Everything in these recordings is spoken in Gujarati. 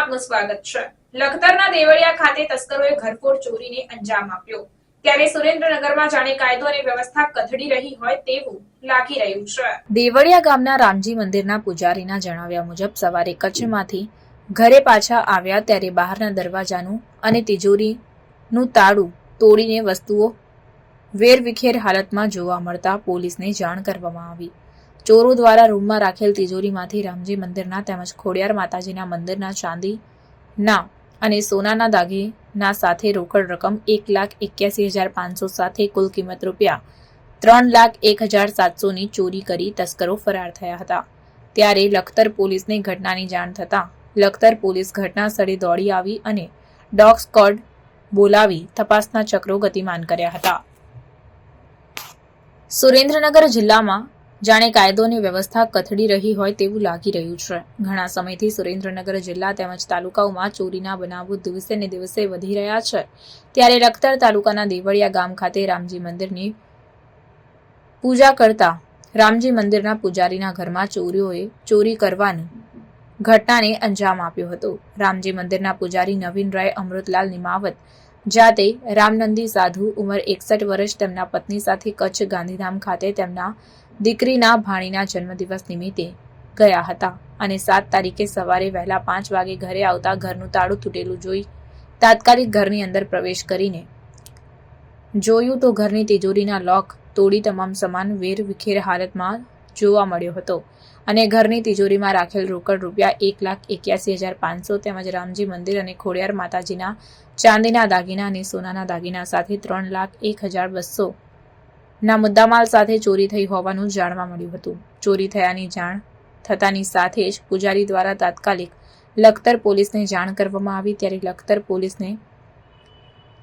આપનું સ્વાગત છે। લખતરના દેવળિયા ખાતે તસ્કરોએ ઘરફોડ ચોરીને અંજામ આપ્યો, ત્યારે સુરેન્દ્રનગરમાં જાણે કાયદો અને વ્યવસ્થા કથળી રહી હોય તેવું લાગી રહ્યું છે। દેવળિયા ગામના રામજી મંદિરના પૂજારીના જણાવ્યા મુજબ સવારે કચ્છમાંથી ઘરે પાછા આવ્યા ત્યારે બહારના દરવાજાનું અને તિજોરીનું તાળું તોડીને વસ્તુઓ વેરવિખેર હાલતમાં જોવા મળતા પોલીસને જાણ કરવામાં આવી। ચોરો દ્વારા રૂમમાં રાખેલ તિજોરીમાંથી રામજી મંદિરના તેમજ ખોડિયાર માતાજીના મંદિરના ચાંદીના અને સોનાના દાગીના સાથે રોકડ રકમ 1,81,500 સાથે કુલ કિંમત રૂપિયા 3,01,700 ની ચોરી કરી તસ્કરો ફરાર થયા હતા। ત્યારે લખતર પોલીસને ઘટનાની જાણ થતાં લખતર પોલીસ ઘટના સ્થળે દોડી આવી અને ડોગ સ્ક્વોડ બોલાવી તપાસના ચક્રો ગતિમાન કર્યા હતા। સુરેન્દ્રનગર જિલ્લામાં જાણે કાયદો અને વ્યવસ્થા કથળી રહી હોય તેવું લાગી રહ્યું છે। ઘણા સમયથી સુરેન્દ્રનગર જિલ્લા તેમજ તાલુકાઓમાં ચોરીના બનાવો દિવસે ને દિવસે વધી રહ્યા છે। ત્યારે લખતર તાલુકાના દેવળિયા ગામ ખાતે રામજી મંદિરની પૂજા કરતા રામજી મંદિરના પૂજારીના ઘરમાં ચોરીઓએ ચોરી કરવાની ઘટનાને અંજામ આપ્યો હતો। રામજી મંદિરના પૂજારી નવીન રાય અમૃતલાલ નિમાવત જાતે રામનંદી સાધુ ઉંમર 61 વર્ષ તેમના પત્ની સાથે કચ્છ ગાંધીધામ ખાતે તેમના દીકરીના ભાણીના જન્મદિવસ નિમિત્તે ગયા હતા અને 7 તારીખે સવારે વહેલા 5 વાગે ઘરે આવતા ઘરનું તાળું તૂટેલું જોઈ તાત્કાલિક ઘરની અંદર પ્રવેશ કરીને જોયું તો ઘરની તિજોરીના લોક તોડી તમામ સામાન વેરવિખેર હાલતમાં જોવા મળ્યો હતો અને ઘરની તિજોરીમાં રાખેલ રોકડ રૂપિયા 1,81,500 તેમજ રામજી મંદિર અને ખોડિયાર માતાજીના ચાંદીના દાગીના અને સોનાના દાગીના સાથે 3,01,200 ના મુદ્દામાલ સાથે ચોરી થઈ હોવાનું જાણવા મળ્યું હતું। ચોરી થયાની જાણ થતાની સાથે જ પૂજારી દ્વારા તાત્કાલિક લખતર પોલીસને જાણ કરવામાં આવી। ત્યારે લખતર પોલીસને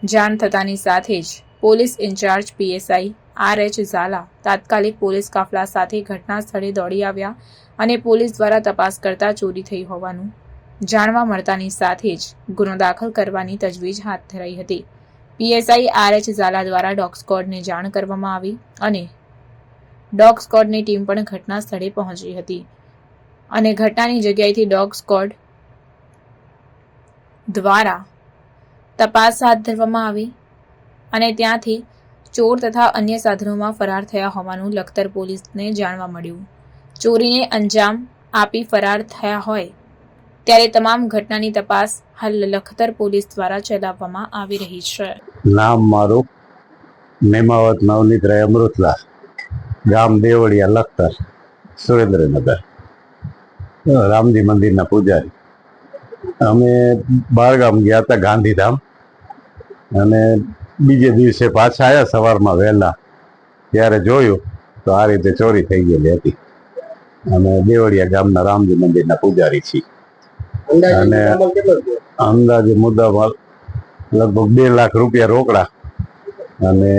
જાણ થતાની સાથે જ police in-charge PSI RH Jhala તાત્કાલિક પોલીસ કાફલા સાથે ઘટના સ્થળે દોડી આવ્યા અને પોલીસ દ્વારા તપાસ કરતા ચોરી થઈ હોવાનું જાણવા મળતાની સાથે જ ગુનો દાખલ કરવાની તજવીજ હાથ ધરાઈ હતી। પીએસઆઈ RH ઝાલા દ્વારા ડોગ સ્ક્વોડને જાણ કરવામાં આવી અને ડોગ સ્ક્વોડની ટીમ પણ ઘટના સ્થળે પહોંચી હતી અને ઘટનાની જગ્યાએથી ડોગ સ્ક્વોડ દ્વારા તપાસ હાથ ધરવામાં આવી અને ત્યાંથી ચોર તથા અન્ય સાધનોમાં ફરાર થયા હોવાનું લખતર પોલીસને જાણવા મળ્યું। ચોરીને અંજામ આપી ફરાર થયા હોય ત્યારે તમામ ઘટનાની તપાસ હાલ લખતર પોલીસ દ્વારા ચલાવવામાં આવી રહી છે। નામ મારું નિમાવત નવનીત રાય અમૃતલાલ, ગામ દેવળિયા, લખતર, સુરેન્દ્રનગર, રામજી મંદિરના પૂજારી। અમે બહારગામ ગયા હતા ગાંધીધામ અને બીજે દિવસે પાછા આવ્યા સવારમાં વહેલા, ત્યારે જોયું તો આ રીતે ચોરી થઈ ગયેલી હતી। અમે દેવળિયા ગામના રામજી મંદિરના પૂજારી છીએ અને અંદાજે મુદ્દામાલ લગભગ 2 લાખ રૂપિયા રોકડા અને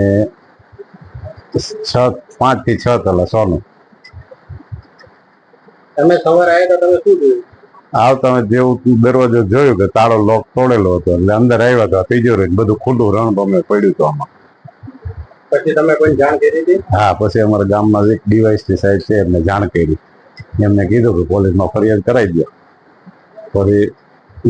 5 થી 6 તોલા સોનું। તમે સવારે આવ્યા તો તમે શું જોયું? આવતા જેવું દરવાજો જોયું કે તાળો લોક તોડેલો હતો એટલે અંદર આવ્યા તો તિજોરી બધું ખુલ્લું રણભમે પડ્યું હતું આમાં। પછી તમે કોઈ જાણ કરી હતી? હા, પછી અમારા ગામમાં એક ડીવાયસપી સાહેબ છે એમને જાણ કરી, એમને કીધું કે પોલીસમાં ફરિયાદ કરાવી દો, પછી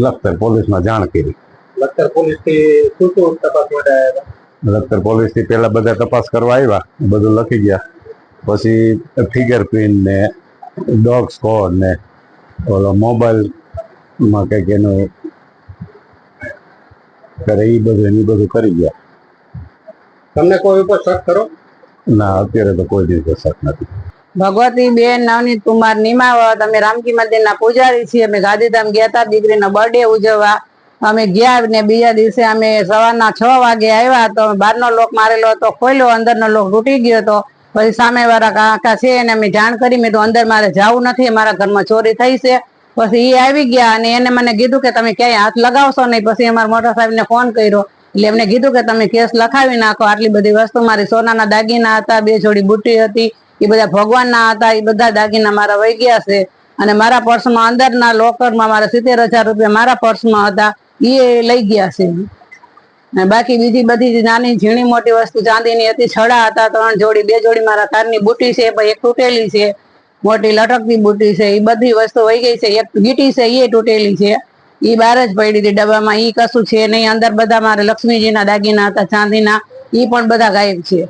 લખતર પોલીસમાં જાણ કરી। લખતર પોલીસ થી શું તપાસ માટે આવ્યા? લખતર પોલીસ થી પેલા બધા તપાસ કરવા આવ્યા, બધું લખી ગયા, પછી ફિંગરપ્રિન્ટ ને ડોગ સ્ક્વોડ ને ઓલો મોબાઈલમાં કંઈક એનું કરે એ બધું કરી ગયા। તમને કોઈ ઉપર શક કરો? ના, અત્યારે તો કોઈ દિવસ શક નથી। ભગવતી બેન નવનીત કુમાર નિમાવત, અમે રામજી મંદિરના પૂજારી છીએ। અમે ગાંધીધામ ગયા હતા દીકરીનો બર્થડે ઉજવવા। અમે ગયા ને બીજા દિવસે અમે સવારના 6 વાગે આવ્યા તો બહારનો લોક મારેલો હતો, ખોલ્યો, અંદરનો લોક તૂટી ગયો હતો। પછી સામેવાળા કાકા છે એને અમે જાણ કરી, મેં તો અંદર મારે જવું નથી, મારા ઘરમાં ચોરી થઈ છે। પછી એ આવી ગયા અને એને મને કીધું કે તમે ક્યાંય હાથ લગાવશો નહીં। પછી અમારા મોટા સાહેબને ફોન કર્યો એટલે એમને કીધું કે તમે કેસ લખાવી નાખો। આટલી બધી વસ્તુ મારી સોનાના દાગીના હતા, 2 જોડી બુટ્ટી હતી, એ બધા ભગવાનના હતા, એ બધા દાગીના મારા વહી ગયા છે અને મારા પર્સમાં અંદરના લોકરમાં મારા 70,000 રૂપિયા મારા પર્સમાં હતા, એ લઈ ગયા છે। બાકી બીજી બધી નાની ઝીણી મોટી વસ્તુ ચાંદીની હતી, છડા હતા 3 જોડી, 2 જોડી મારા કારની બુટ્ટી છે, પણ એક તૂટેલી છે, મોટી લટકતી બુટ્ટી છે, એ બધી વસ્તુ વહી ગઈ છે। એક ગીટી છે એ તૂટેલી છે ઈ બહાર જ પડી હતી ડબ્બામાં. ઈ કશું છે નહીં અંદર. બધા મારે લક્ષ્મીજીના દાગીના હતા ચાંદીના, ઈ પણ બધા ગાયબ છે.